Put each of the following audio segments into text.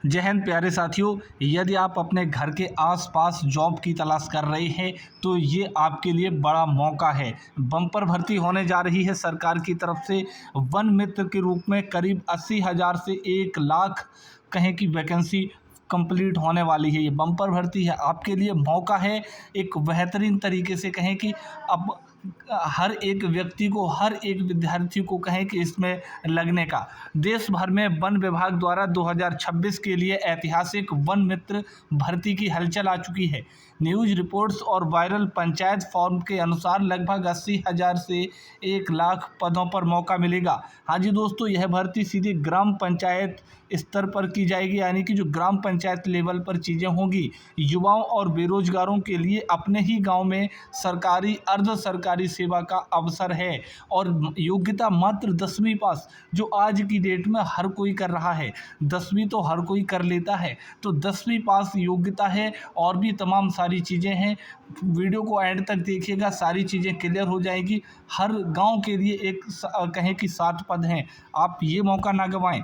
जय हिंद प्यारे साथियों। यदि आप अपने घर के आसपास जॉब की तलाश कर रहे हैं तो ये आपके लिए बड़ा मौका है। बम्पर भर्ती होने जा रही है सरकार की तरफ से। वन मित्र के रूप में करीब 80,000 से 1 लाख कहें कि वैकेंसी कंप्लीट होने वाली है। ये बम्पर भर्ती है, आपके लिए मौका है एक बेहतरीन तरीके से कहें कि अब हर एक व्यक्ति को, हर एक विद्यार्थी को कहें कि इसमें लगने का। देश भर में वन विभाग द्वारा 2026 के लिए ऐतिहासिक वन मित्र भर्ती की हलचल आ चुकी है। न्यूज़ रिपोर्ट्स और वायरल पंचायत फॉर्म के अनुसार लगभग 80,000 से 1 लाख पदों पर मौका मिलेगा। हाँ जी दोस्तों, यह भर्ती सीधे ग्राम पंचायत स्तर पर की जाएगी, यानी कि जो ग्राम पंचायत लेवल पर चीज़ें होंगी। युवाओं और बेरोजगारों के लिए अपने ही गांव में सरकारी अर्ध सरकारी सेवा का अवसर है और योग्यता मात्र 10वीं पास, जो आज की डेट में हर कोई कर रहा है। 10वीं तो हर कोई कर लेता है, तो 10वीं पास योग्यता है और भी तमाम सारी चीज़ें हैं। वीडियो को एंड तक देखिएगा, सारी चीज़ें क्लियर हो जाएगी। हर गांव के लिए एक कहें कि 7 पद हैं, आप ये मौका ना गंवाएं।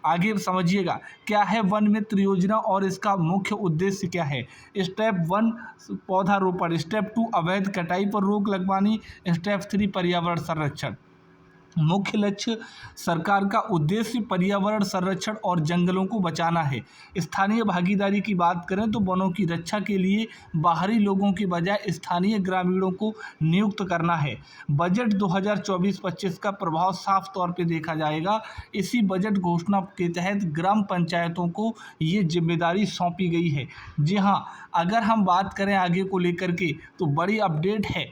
आगे समझिएगा क्या है वन मित्र योजना और इसका मुख्य उद्देश्य क्या है। स्टेप 1 पौधारोपण, स्टेप 2 अवैध कटाई पर रोक लगवानी, स्टेप 3 पर्यावरण संरक्षण। मुख्य लक्ष्य सरकार का उद्देश्य पर्यावरण संरक्षण और जंगलों को बचाना है। स्थानीय भागीदारी की बात करें तो वनों की रक्षा के लिए बाहरी लोगों के बजाय स्थानीय ग्रामीणों को नियुक्त करना है। बजट 2024-25 का प्रभाव साफ तौर पे देखा जाएगा। इसी बजट घोषणा के तहत ग्राम पंचायतों को ये जिम्मेदारी सौंपी गई है। जी हाँ, अगर हम बात करें आगे को लेकर के तो बड़ी अपडेट है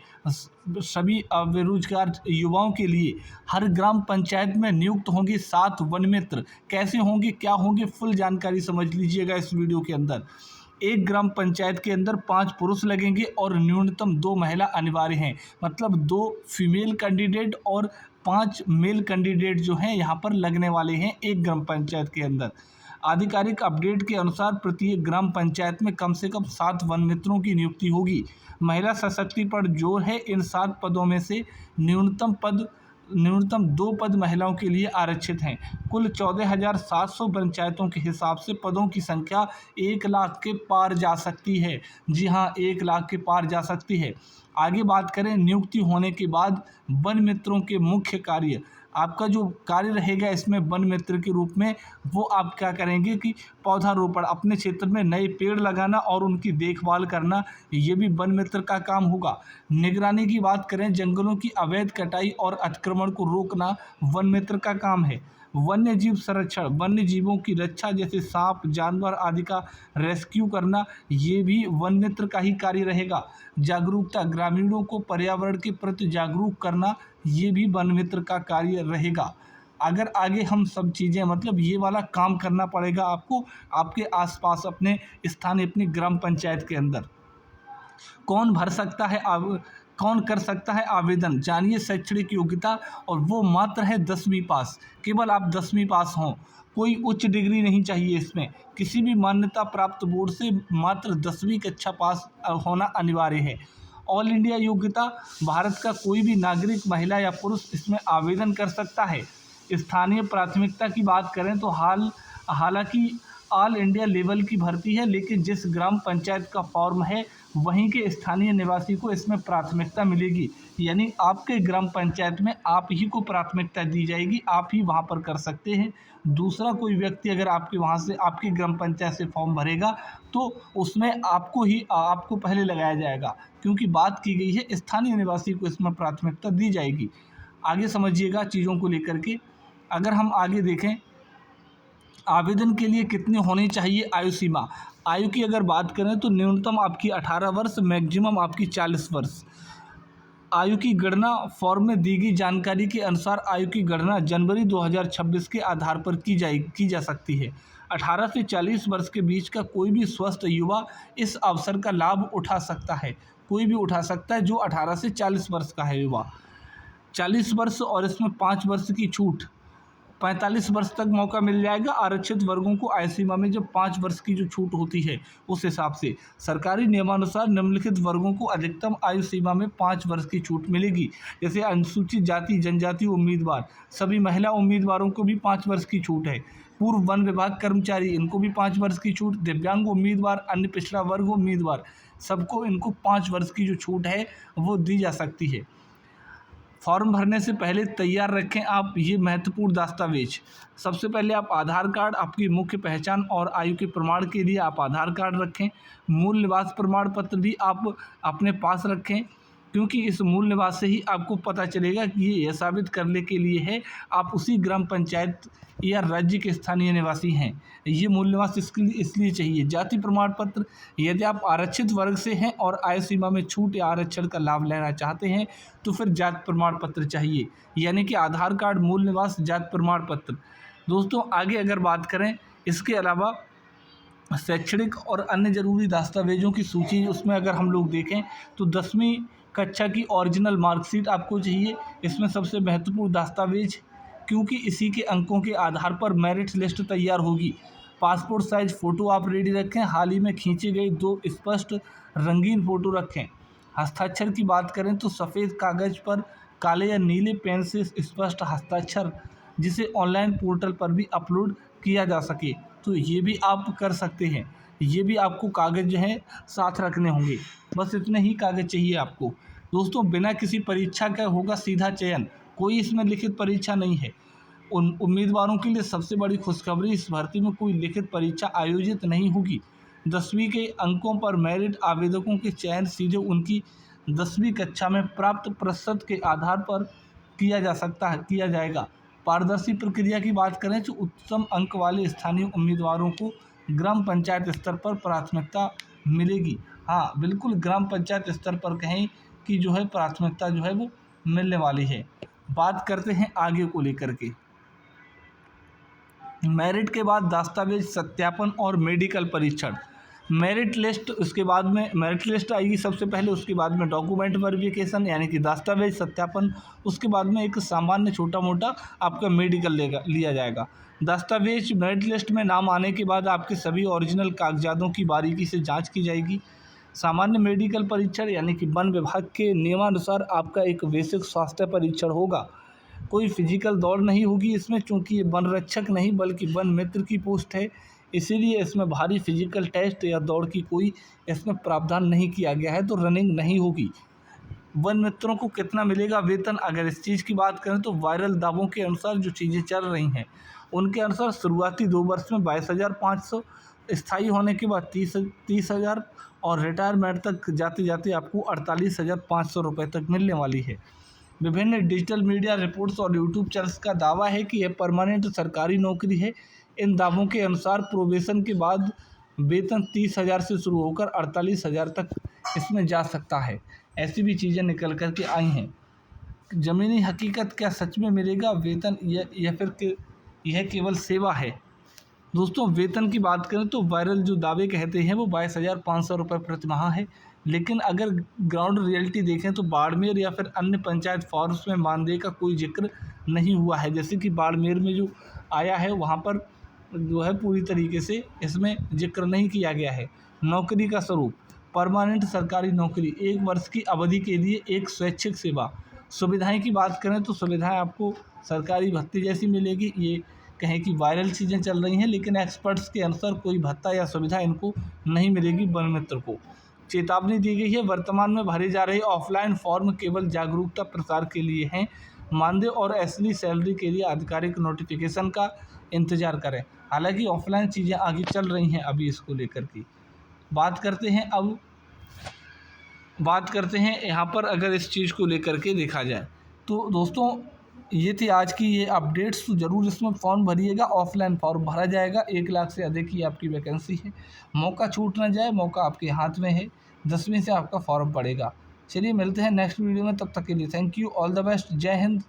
सभी बेरोजगार युवाओं के लिए। हर ग्राम पंचायत में नियुक्त होंगे 7 वन मित्र। कैसे होंगे, क्या होंगे, फुल जानकारी समझ लीजिएगा इस वीडियो के अंदर। एक ग्राम पंचायत के अंदर 5 पुरुष लगेंगे और न्यूनतम 2 महिला अनिवार्य हैं। मतलब 2 फीमेल कैंडिडेट और 5 मेल कैंडिडेट जो हैं यहाँ पर लगने वाले हैं एक ग्राम पंचायत के अंदर। आधिकारिक अपडेट के अनुसार प्रत्येक ग्राम पंचायत में कम से कम 7 वन मित्रों की नियुक्ति होगी। महिला सशक्तिकरण पर जोर है। इन 7 पदों में से न्यूनतम 2 पद महिलाओं के लिए आरक्षित हैं। कुल 14,700 पंचायतों के हिसाब से पदों की संख्या 1 लाख के पार जा सकती है। जी हाँ, 1 लाख के पार जा सकती है। आगे बात करें नियुक्ति होने के बाद वन मित्रों के मुख्य कार्य। आपका जो कार्य रहेगा इसमें वन मित्र के रूप में, वो आप क्या करेंगे कि पौधारोपण, अपने क्षेत्र में नए पेड़ लगाना और उनकी देखभाल करना, ये भी वन मित्र का काम होगा। निगरानी की बात करें, जंगलों की अवैध कटाई और अतिक्रमण को रोकना वन मित्र का काम है। वन्य जीव संरक्षण, वन्य जीवों की रक्षा जैसे सांप, जानवर आदि का रेस्क्यू करना, ये भी वन मित्र का ही कार्य रहेगा। जागरूकता, ग्रामीणों को पर्यावरण के प्रति जागरूक करना, ये भी वन मित्र का कार्य रहेगा। अगर आगे हम सब चीज़ें, मतलब ये वाला काम करना पड़ेगा आपको आपके आसपास, अपने स्थानीय, अपनी ग्राम पंचायत के अंदर। कौन भर सकता है, कौन कर सकता है आवेदन, जानिए शैक्षणिक योग्यता, और वो मात्र है 10वीं पास। केवल आप 10वीं पास हों, कोई उच्च डिग्री नहीं चाहिए इसमें। किसी भी मान्यता प्राप्त बोर्ड से मात्र 10वीं कक्षा पास होना अनिवार्य है। ऑल इंडिया योग्यता, भारत का कोई भी नागरिक, महिला या पुरुष इसमें आवेदन कर सकता है। स्थानीय प्राथमिकता की बात करें तो हालांकि ऑल इंडिया लेवल की भर्ती है, लेकिन जिस ग्राम पंचायत का फॉर्म है वहीं के स्थानीय निवासी को इसमें प्राथमिकता मिलेगी। यानी आपके ग्राम पंचायत में आप ही को प्राथमिकता दी जाएगी, आप ही वहां पर कर सकते हैं। दूसरा कोई व्यक्ति अगर आपके वहां से, आपकी ग्राम पंचायत से फॉर्म भरेगा तो उसमें आपको पहले लगाया जाएगा, क्योंकि बात की गई है स्थानीय निवासी को इसमें प्राथमिकता दी जाएगी। आगे समझिएगा चीज़ों को लेकर के। अगर हम आगे देखें, आवेदन के लिए कितनी होनी चाहिए आयु सीमा। आयु की अगर बात करें तो न्यूनतम आपकी 18 वर्ष, मैक्सिमम आपकी 40 वर्ष। आयु की गणना फॉर्म में दी गई जानकारी के अनुसार आयु की गणना जनवरी 2026 के आधार पर की जा सकती है। 18 से 40 वर्ष के बीच का कोई भी स्वस्थ युवा इस अवसर का लाभ उठा सकता है। कोई भी उठा सकता है जो 18 से 40 वर्ष का है युवा। 40 वर्ष और इसमें 5 वर्ष की छूट, 45 वर्ष तक मौका मिल जाएगा। आरक्षित वर्गों को आयु सीमा में जब 5 वर्ष की जो छूट होती है उस हिसाब से सरकारी नियमानुसार निम्नलिखित वर्गों को अधिकतम आयु सीमा में 5 वर्ष की छूट मिलेगी। जैसे अनुसूचित जाति जनजाति उम्मीदवार, सभी महिला उम्मीदवारों को भी 5 वर्ष की छूट है। पूर्व वन विभाग कर्मचारी, इनको भी 5 वर्ष की छूट। दिव्यांग उम्मीदवार, अन्य पिछड़ा वर्ग उम्मीदवार, सबको इनको 5 वर्ष की जो छूट है वो दी जा सकती है। फॉर्म भरने से पहले तैयार रखें आप ये महत्वपूर्ण दस्तावेज। सबसे पहले आप आधार कार्ड, आपकी मुख्य पहचान और आयु के प्रमाण के लिए आप आधार कार्ड रखें। मूल निवास प्रमाण पत्र भी आप अपने पास रखें, क्योंकि इस मूल निवास से ही आपको पता चलेगा कि ये यह साबित करने के लिए है आप उसी ग्राम पंचायत या राज्य के स्थानीय निवासी हैं। ये मूल निवास इसलिए चाहिए। जाति प्रमाण पत्र, यदि आप आरक्षित वर्ग से हैं और आय सीमा में छूट या आरक्षण का लाभ लेना चाहते हैं तो फिर जाति प्रमाण पत्र चाहिए, यानी कि आधार कार्ड, मूल निवास, जाति प्रमाण पत्र। दोस्तों आगे अगर बात करें, इसके अलावा शैक्षणिक और अन्य ज़रूरी दस्तावेज़ों की सूची, उसमें अगर हम लोग देखें तो 10वीं कक्षा की ओरिजिनल मार्कशीट आपको चाहिए। इसमें सबसे महत्वपूर्ण दस्तावेज, क्योंकि इसी के अंकों के आधार पर मेरिट लिस्ट तैयार होगी। पासपोर्ट साइज फ़ोटो आप रेडी रखें। हाल ही में खींचे गए 2 स्पष्ट रंगीन फ़ोटो रखें। हस्ताक्षर की बात करें तो सफ़ेद कागज़ पर काले या नीले पेन से स्पष्ट हस्ताक्षर, जिसे ऑनलाइन पोर्टल पर भी अपलोड किया जा सके, तो ये भी आप कर सकते हैं। ये भी आपको कागज़ जो है साथ रखने होंगे। बस इतने ही कागज़ चाहिए आपको। दोस्तों बिना किसी परीक्षा का होगा सीधा चयन, कोई इसमें लिखित परीक्षा नहीं है। उन उम्मीदवारों के लिए सबसे बड़ी खुशखबरी, इस भर्ती में कोई लिखित परीक्षा आयोजित नहीं होगी। 10वीं के अंकों पर मेरिट आवेदकों के चयन सीधे उनकी 10वीं कक्षा में प्राप्त प्रतिशत के आधार पर किया जाएगा। पारदर्शी प्रक्रिया की बात करें तो उच्चतम अंक वाले स्थानीय उम्मीदवारों को ग्राम पंचायत स्तर पर प्राथमिकता मिलेगी। हाँ बिल्कुल, ग्राम पंचायत स्तर पर कहें कि जो है प्राथमिकता जो है वो मिलने वाली है। बात करते हैं आगे को लेकर के। मेरिट के बाद दस्तावेज सत्यापन और मेडिकल परीक्षण। मेरिट लिस्ट, उसके बाद में मेरिट लिस्ट आएगी सबसे पहले, उसके बाद में डॉक्यूमेंट वेरिफिकेशन यानी कि दस्तावेज सत्यापन, उसके बाद में एक सामान्य छोटा मोटा आपका मेडिकल लिया जाएगा। दस्तावेज मेरिट लिस्ट में नाम आने के बाद आपके सभी ओरिजिनल कागजातों की बारीकी से जांच की जाएगी। सामान्य मेडिकल परीक्षण यानी कि वन विभाग के नियमानुसार आपका एक बेसिक स्वास्थ्य परीक्षण होगा। कोई फिजिकल दौड़ नहीं होगी इसमें, चूँकि ये वन रक्षक नहीं बल्कि वन मित्र की पोस्ट है, इसीलिए इसमें भारी फिजिकल टेस्ट या दौड़ की कोई इसमें प्रावधान नहीं किया गया है, तो रनिंग नहीं होगी। वन मित्रों को कितना मिलेगा वेतन, अगर इस चीज़ की बात करें तो वायरल दावों के अनुसार जो चीज़ें चल रही हैं उनके अनुसार शुरुआती 2 वर्ष में 22,500, स्थायी होने के बाद 30,000 और रिटायरमेंट तक जाते जाते आपको 48,500 रुपये तक मिलने वाली है। विभिन्न डिजिटल मीडिया रिपोर्ट्स और यूट्यूब चैनल्स का दावा है कि यह परमानेंट सरकारी नौकरी है। इन दावों के अनुसार प्रोबेशन के बाद वेतन 30,000 से शुरू होकर 48,000 तक इसमें जा सकता है। ऐसी भी चीज़ें निकल कर के आई हैं। ज़मीनी हकीकत क्या सच में मिलेगा वेतन, या फिर यह केवल सेवा है? दोस्तों वेतन की बात करें तो वायरल जो दावे कहते हैं वो 22,500 रुपये प्रति माह है, लेकिन अगर ग्राउंड रियलिटी देखें तो बाड़मेर या फिर अन्य पंचायत फॉर्म्स में मानदेय का कोई जिक्र नहीं हुआ है। जैसे कि बाड़मेर में जो आया है वहाँ पर जो है पूरी तरीके से इसमें जिक्र नहीं किया गया है। नौकरी का स्वरूप, परमानेंट सरकारी नौकरी, 1 वर्ष की अवधि के लिए एक स्वैच्छिक सेवा। सुविधाएं की बात करें तो सुविधाएं आपको सरकारी भत्ते जैसी मिलेगी। ये कहें कि वायरल चीज़ें चल रही हैं, लेकिन एक्सपर्ट्स के अनुसार कोई भत्ता या सुविधा इनको नहीं मिलेगी वन मित्र को। चेतावनी दी गई है, वर्तमान में भरे जा रहे ऑफलाइन फॉर्म केवल जागरूकता प्रसार के लिए हैं। मानदेय और असली सैलरी के लिए आधिकारिक नोटिफिकेशन का इंतज़ार करें। हालांकि ऑफलाइन चीज़ें आगे चल रही हैं अभी इसको लेकर के। बात करते हैं यहाँ पर अगर इस चीज़ को लेकर के देखा जाए तो दोस्तों ये थी आज की ये अपडेट्स। तो ज़रूर इसमें फॉर्म भरिएगा, ऑफलाइन फॉर्म भरा जाएगा। 1 लाख से अधिक की आपकी वैकेंसी है, मौका छूट ना जाए, मौका आपके हाथ में है। 10वीं से आपका फॉर्म पड़ेगा। चलिए मिलते हैं नेक्स्ट वीडियो में, तब तक के लिए thank you, all the best, जय हिंद।